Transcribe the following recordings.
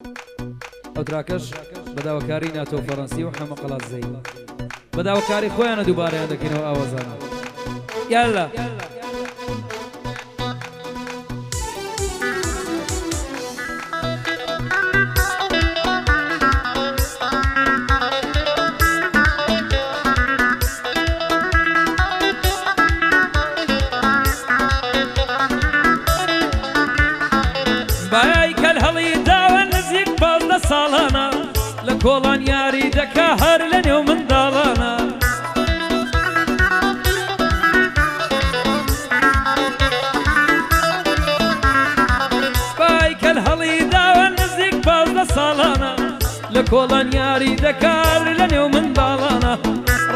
ئەو تراکەش بەداوەکاری ناتۆ فەڕەنسی و حەمە قەڵازەی بەداوەکاری خۆیانە دووبارەیان دەکەینەوە ئاوازانە یالا بای کەل هەڵی داوە نزیک پازدە ساڵانە لە کۆڵان یاری دەکا هەر لە نێو منداڵانە بای کەل هەڵی داوە نزیک پازدە ساڵانە لە کۆڵان یاری دەکا هەر لە نێو منداڵانە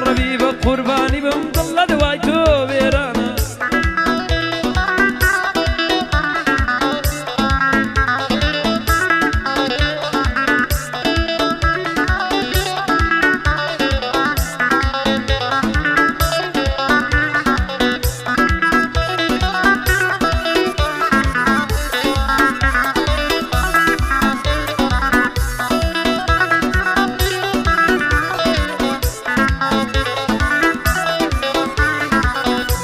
ڕەبی بە قوربانی بم دڵ لە دوای تۆ وێرانە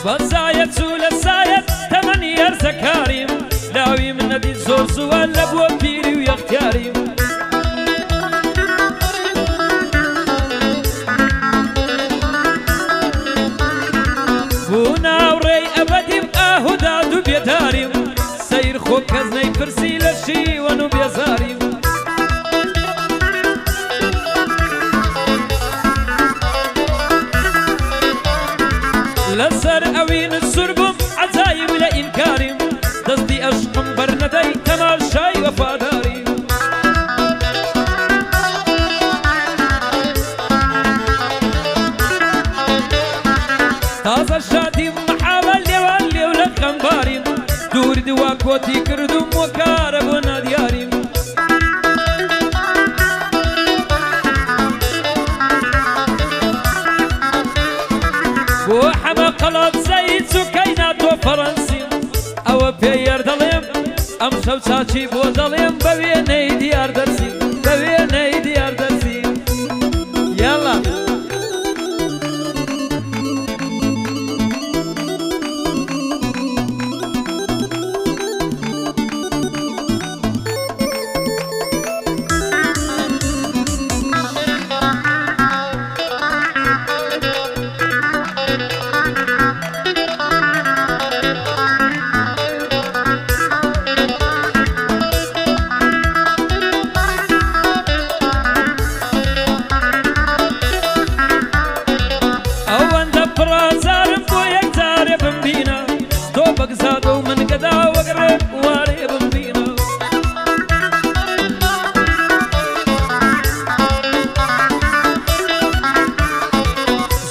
بەزایەت و لە سایەت تەمەنی هەرزەکاریم لاوی من نەدی زۆر زووە لە بۆ پیری و یەختیاریم بوو ناوڕێی ئەبەدیم ئاهوداد و بێداریم سەیر خۆ کەس نەیپرسی لە شیوەن و بێزاریم لەسەر ئەوین سور بووم عەجایب لە ئینکاریم دەستی ئەشقم بەرنەدەی تەماشای وەفاداریم تازە شادیم مەحاڵە لێوان لێو لە خەمباریم دووری دوا کۆتی کردوم وەکارە بۆ نادیاریم بۆ حەمە قەڵەبزەی چووکەی ناتۆ فەڕەنسی ئەوە پێیەر دەڵێم ئەم شەو چاچی بۆ دەڵێم بە وێنەی دیار دەرسی بە وێنەی دیار دەرسی یاڵا پڕازارم بۆ یەکجارێ بمبینە تۆ بەگزادە و من گەدا وەگڕێ وارێ بمبینە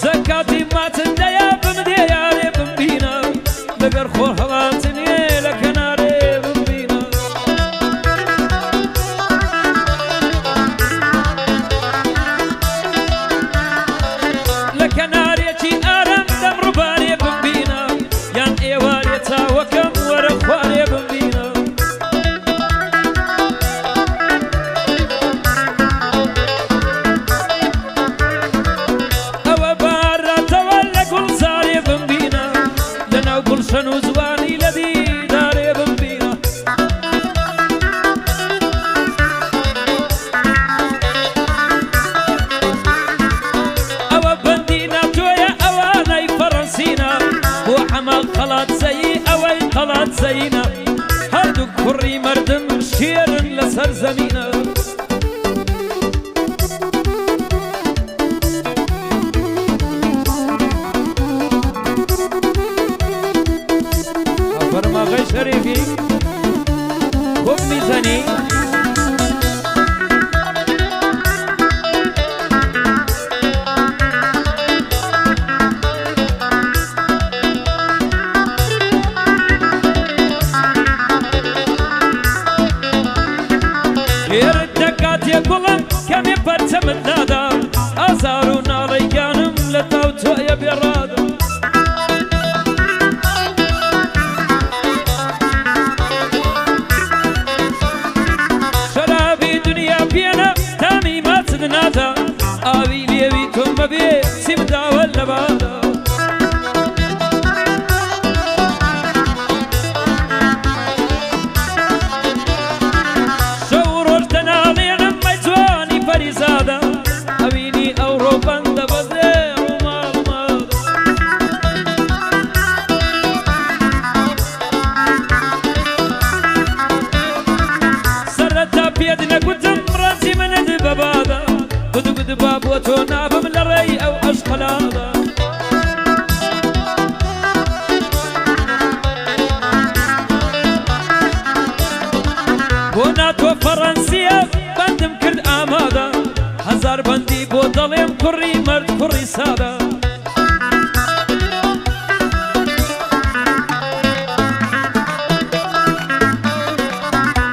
زەکاتی ماتندەیە بمدێ یارێ بمبینە لەگەر خۆ هەڵاتنێ لە کەنارێ بمبینە لە کەنارێکی ئارام دەم ڕووبارێ بمبینە یان ئێوارێ چاوەکەم وەرە خوارێ بمبینە ئەوە باراتەوە لە گوڵزارێ بمبینە لەناو گوڵشەن و جوانی لە دیدارێ بمبینە ئەوە بەندی ناتۆیە ئەوانەی فەڕەنسینە بۆ حەمە قەڵاتزەیی ئەوەی قەڵاتزەینە هەردوو کوڕی مەردم شێرن لەسەر زەمینە فەرماغەی شەریفی خوب میزەنی خێرت دەکات یەگوڵم کەمێ پەرچەمت دادا ئازار و ناڵەی گیانم لە تاو تۆیە بێڕادە شرابي ببي سيمدا ولا بادا شورور تنالين مجواني فريزادا أبيني أوروبا دبزي ومال مادا سرتا بيدنا قدام راسي من دبابادا قد باب وتونا بمن الري أو أشخلادا بوناتو فرنسية بندم كرد آمادا هزار بندي بوطليم كري مرد كري سادا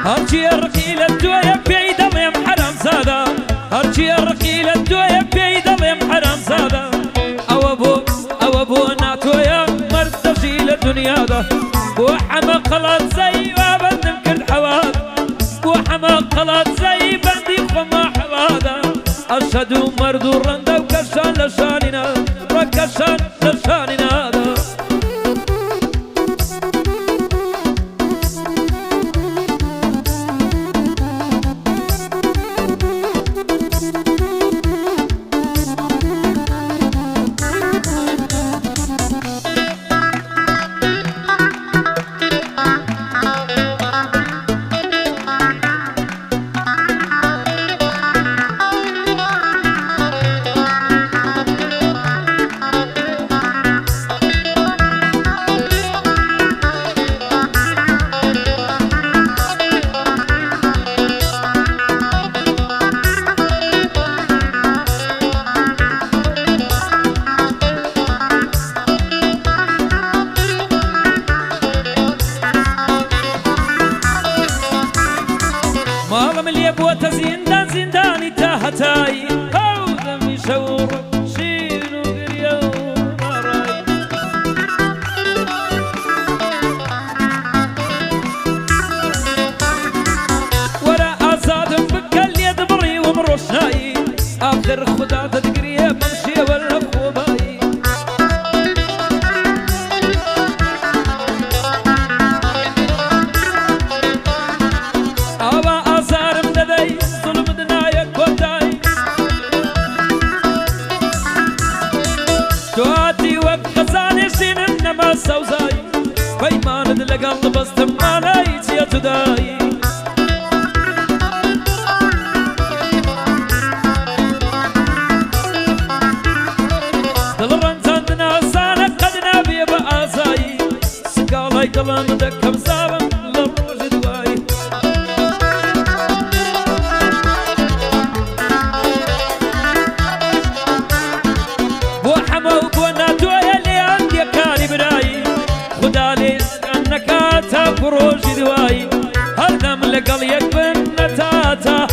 هرجي الرقي للدوية بعيد اليم حرام زادا هرجي الرقي للدوية بعيد اليم حرام زادا أو أبو ناتويا مرد تجيل الدنيا دا وحما خلاص زي وابندم كرد حواد وحما خلاص زي بندي خما حوادا أشهدوا مرد رندا وكشان لشاننا ركشان لشاننا دا مالم اللي بوتا زندان زنداني تاهتاي هاو دمي شور شينو قريو مراي ولا أصادم بكل يد بري ومرشاي آخر خدا تدقريه بمشي ولا خوباي تواتي وقزاني شين انما سوزاي فيمان دلقل بستم مالايت يا تداي دلران تندنا سانا قد نبي بآساي سقالاي دلان دكب زابن لروج دواي وحما وبونا دويا اللي عندي كاري براي خدا ليس انك تفروج دواي هل دم لقل يكبن تاتا